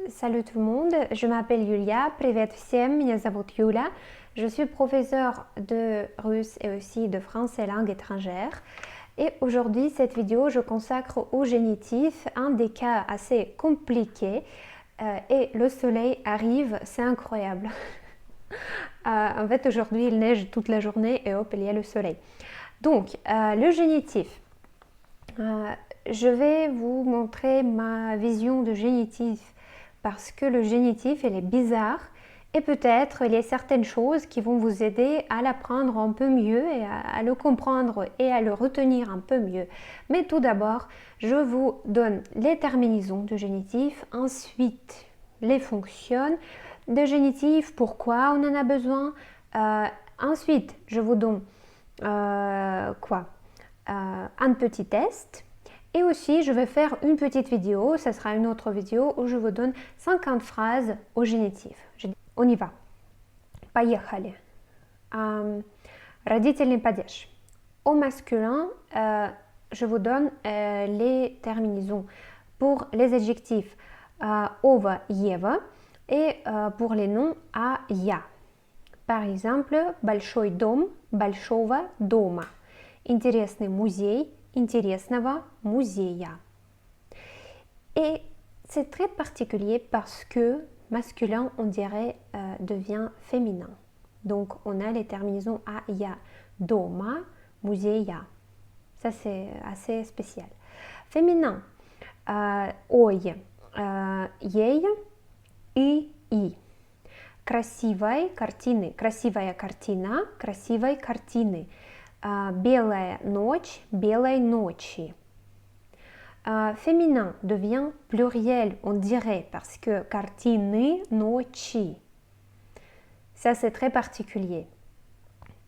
Salut tout le monde, je m'appelle Yulia. Привет всем, меня зовут Юля. Je suis professeure de russe et aussi de français langue étrangère. Et aujourd'hui, cette vidéo, je consacre au génitif, un des cas assez compliqués. Et le soleil arrive, c'est incroyable. En fait, aujourd'hui, il neige toute la journée et hop, il y a le soleil. Donc, le génitif. Je vais vous montrer ma vision de génitif parce que le génitif, il est bizarre et peut-être il y a certaines choses qui vont vous aider à l'apprendre un peu mieux et à le comprendre et à le retenir un peu mieux. Mais tout d'abord, je vous donne les terminaisons de génitif, ensuite les fonctions de génitif, pourquoi on en a besoin. Ensuite, je vous donne un petit test. Et aussi, je vais faire une petite vidéo, ça sera une autre vidéo où je vous donne 50 phrases au génitif. On y va. Поехали. Родительный падеж. Au masculin, je vous donne les terminaisons pour les adjectifs ова, ева et pour les noms à я. Par exemple, большой дом, большого дома. Интересный музей, интересного музея. Et c'est très particulier parce que masculin, on dirait, devient féminin. Donc, on a les terminaisons à ya. Дома, музея. Ça, c'est assez spécial. Féminin, ой, ей и и. Красивой картины, красивая картина, красивой картины. Белая ночь, белой ночи. Féminin devient pluriel, on dirait, parce que картины, ночи. Ça, c'est très particulier.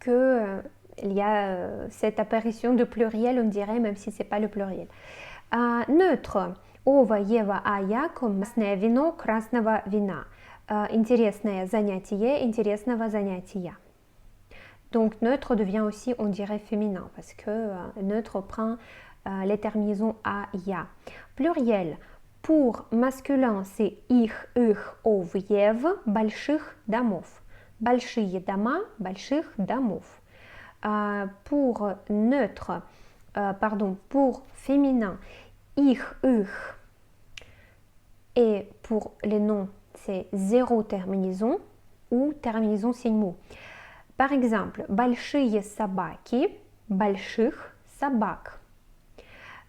Il y a cette apparition de pluriel, on dirait, même si ce n'est pas le pluriel. Neutre. Ова, ева, а я, красное вино, красного вина. Интересное занятие, интересного занятия. Donc neutre devient aussi, on dirait, féminin parce que neutre prend les terminaisons à ya. Pluriel. Pour masculin, c'est их, ов, ев, больших домов. Большие дома, больших домов. Pour neutre, pour féminin, их. Et pour les noms, c'est zéro terminaison ou terminaison signe mot. Par exemple, большие собаки, больших собак.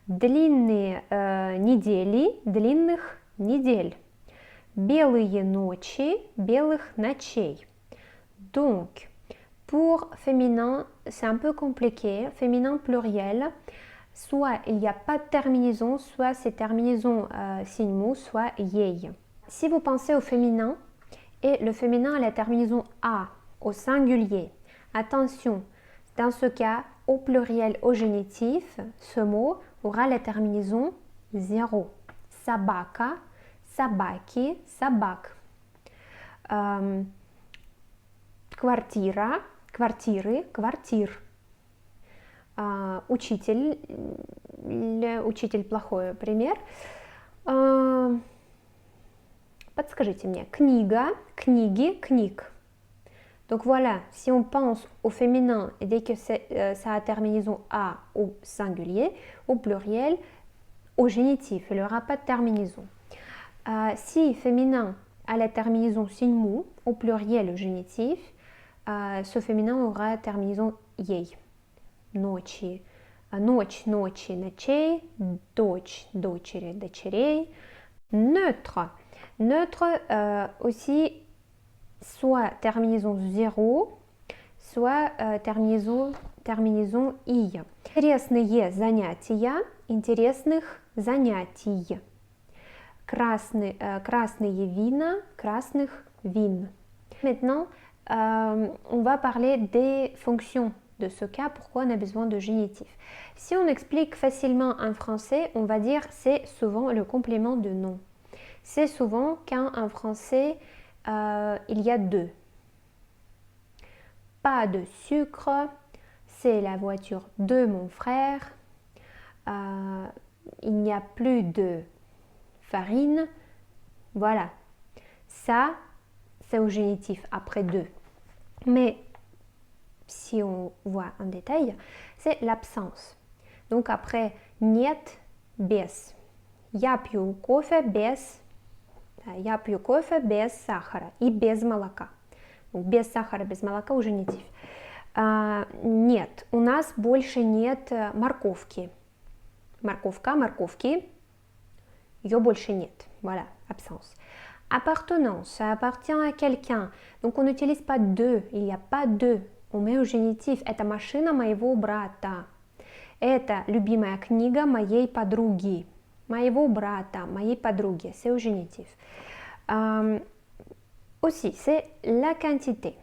Длинные недели, длинных недель. Белые ночи, белых ночей. Donc, pour féminin, c'est un peu compliqué. Féminin pluriel, soit il n'y a pas de terminaison, soit c'est terminaison signe mot, soit ей. Si vous pensez au féminin, et le féminin a la terminaison a au singulier. Attention, dans ce cas, au pluriel, au génitif, ce mot aura la terminaison 0. Собака, собаки, собак. Квартира, квартиры, квартир. Учитель, учитель плохой пример. Подскажите мне, книга, книги, книг. Donc voilà, si on pense au féminin et dès que ça a terminaison a au singulier, au pluriel, au génitif, il n'y aura pas de terminaison. Si féminin a la terminaison signe mot, au pluriel, au génitif, ce féminin aura terminaison ей. Ночи, ночь, ночи, ночей, дочь, дочери, дочерей. Neutre. Neutre aussi soit terminaison 0, soit terminaison и. Интересные занятия, интересных занятий. Красные вина, красных вин. Maintenant, on va parler des fonctions de ce cas, pourquoi on a besoin de génitif. Si on explique facilement en français, on va dire c'est souvent le complément de nom. C'est souvent quand en français, il y a deux. Pas de sucre, c'est la voiture de mon frère. Il n'y a plus de farine, Voilà. Ça, c'est au génitif après deux. Mais si on voit en détail, c'est l'absence. Donc après нет, без. Я пью кофе без сахара и без молока. Donc, без сахара, без молока у génitif. Нет, у нас больше нет морковки. Морковка, морковки, ее больше нет. Voilà, absence. Appartenance, ça appartient à quelqu'un. Donc on n'utilise pas de, il n'y a pas de. On met au génitif. Это машина моего брата. Это любимая книга моей подруги. Моего брата, моей подруги. C'est au génitif. Aussi, c'est la quantité.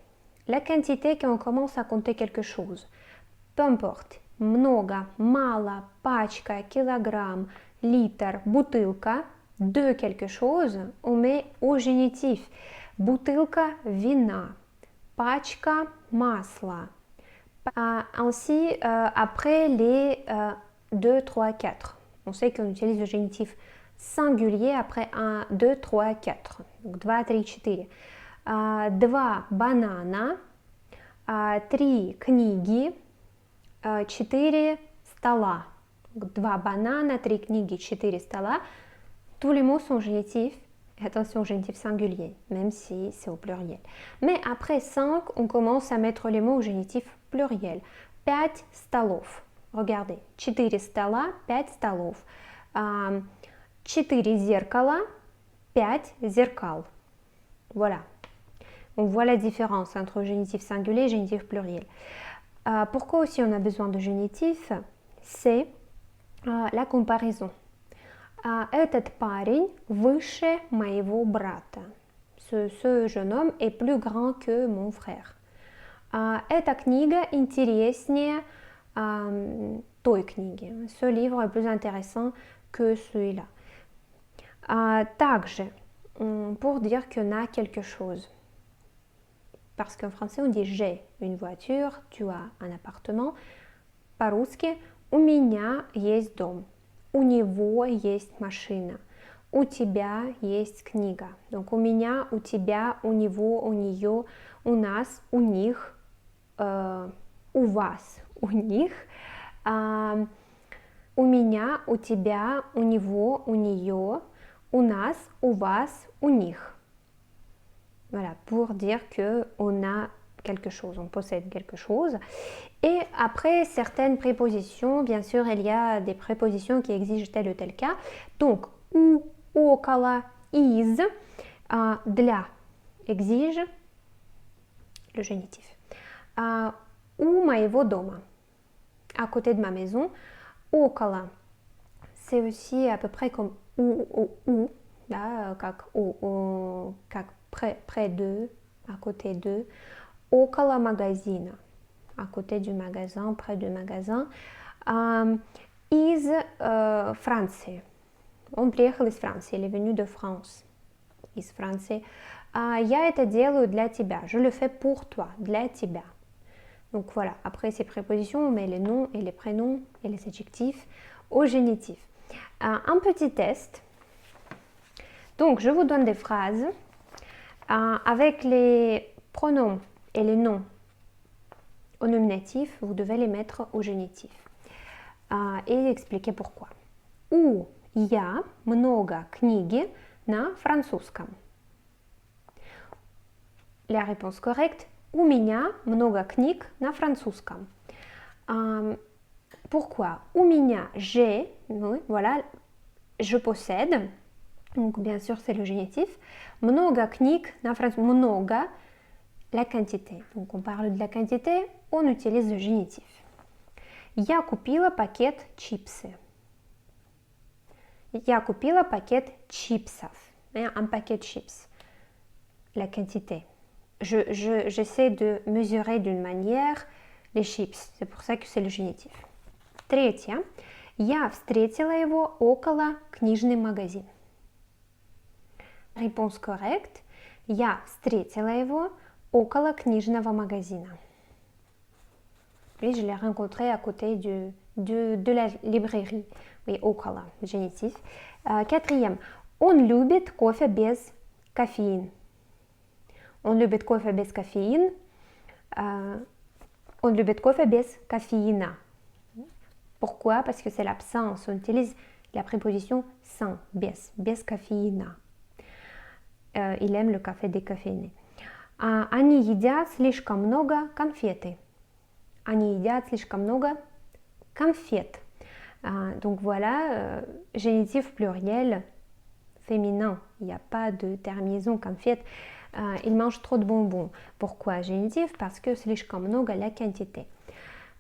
La quantité quand on commence à compter quelque chose. Peu importe. Много, мало, пачка, килограмм, литр, бутылка. De quelque chose, on met au génitif. Бутылка вина, пачка масла. Ainsi, après les 2, 3, 4. On sait qu'on utilise le génitif singulier après 1, 2, 3, 4. Donc 2, 3, 4. 2 банана, 3 книги, 4 стола. 2 банана, 3 книги, 4 стола. Tous les mots sont génitifs, et attention, génitif singulier, même si c'est au pluriel. Mais après 5, on commence à mettre les mots au génitif pluriel. 5 столов. Regardez, 4 стола, 5 столов. 4 зеркала, 5 зеркал. Voilà. On voit la différence entre génitif singulier et génitif pluriel. Pourquoi aussi on a besoin de génitif? C'est la comparaison. Этот парень выше моего брата. Ce jeune homme est plus grand que mon frère. Эта книга интереснее той книги. Ce livre est plus intéressant que celui-là. Также, pour dire qu'on a quelque chose. Parce qu'en français, on dit j'ai une voiture, tu as un appartement. По-русски, у меня есть дом. У него есть машина. У тебя есть книга. Donc, у меня, у тебя, у него, у нее, у нас, у них, у вас, у них. У меня, у тебя, у него, у нее, у нас, у вас, у них. Voilà, pour dire qu'on a quelque chose, on possède quelque chose. Et après certaines prépositions, bien sûr, il y a des prépositions qui exigent tel ou tel cas. Donc, у, около, из, для exige le génitif. У моего дома, à côté de ma maison. Около, c'est aussi à peu près comme ou, là, как près de, à côté de. Около магазина, à côté du magasin, près du magasin. Из Франции. Он приехал из Франции, il est venu de France. Из Франции. Я это делаю для тебя. Je le fais pour toi, для тебя. Donc voilà, après ces prépositions, on met les noms et les prénoms et les adjectifs au génitif. Un petit test. Donc je vous donne des phrases avec les pronoms et les noms au nominatif, vous devez les mettre au génitif et expliquer pourquoi. У я много книги на французском. La réponse correcte. У меня много книг на французском. Pourquoi? У меня j'ai, oui, voilà, je possède. Donc bien sûr c'est le génitif. Много книг на французском. Много, la quantité. Donc on parle de la quantité, on utilise le génitif. Я купила пакет чипсы. Я купила пакет чипсов. Un paquet de chips. La quantité. J'essaie de mesurer d'une manière les chips. C'est pour ça que c'est le génitif. Третье. Я встретила его около книжный магазин. Réponse correcte. Я встретила его около книжного магазина. Oui, je l'ai rencontré à côté de la librairie. Oui, около, génitif. Quatrième. Он любит кофе без кофеин. Он любит кофе без кофеин. On любит кофе без кофеина. Pourquoi? Parce que c'est l'absence. On utilise la préposition sans, без кофеина. Il aime le café décaféiné. Они едят слишком много конфеты. Они едят слишком много конфет. Donc voilà, génitif pluriel féminin. Il n'y a pas de terminaison конфет. Il mange trop de bonbons. Pourquoi génitif? Parce que слишком много la quantité.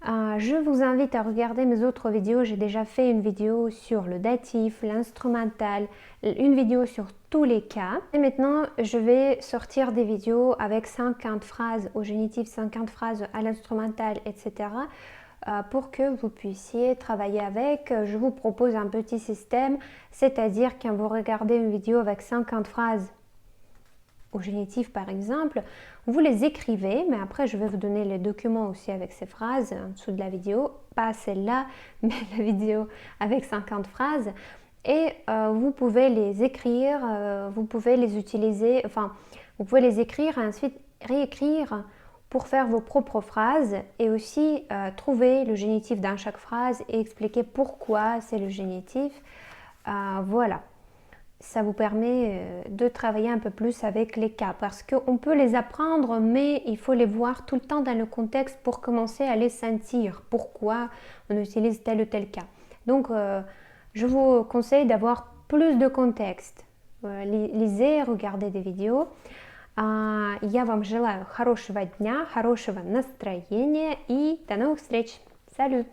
Je vous invite à regarder mes autres vidéos. J'ai déjà fait une vidéo sur le datif, l'instrumental, une vidéo sur tous les cas. Et maintenant, je vais sortir des vidéos avec 50 phrases au génitif, 50 phrases à l'instrumental, etc. Pour que vous puissiez travailler avec. Je vous propose un petit système, c'est-à-dire quand vous regardez une vidéo avec 50 phrases au génitif par exemple, vous les écrivez, mais après je vais vous donner les documents aussi avec ces phrases en dessous de la vidéo, pas celle-là, mais la vidéo avec 50 phrases, et vous pouvez les écrire, vous pouvez les utiliser, enfin vous pouvez les écrire et ensuite réécrire pour faire vos propres phrases et aussi trouver le génitif dans chaque phrase et expliquer pourquoi c'est le génitif. Voilà. Ça vous permet de travailler un peu plus avec les cas parce qu'on peut les apprendre mais il faut les voir tout le temps dans le contexte pour commencer à les sentir pourquoi on utilise tel ou tel cas. Donc je vous conseille d'avoir plus de contexte. Lisez, regardez des vidéos. Я вам желаю хорошего дня, хорошего настроения и до новых встреч. Salut!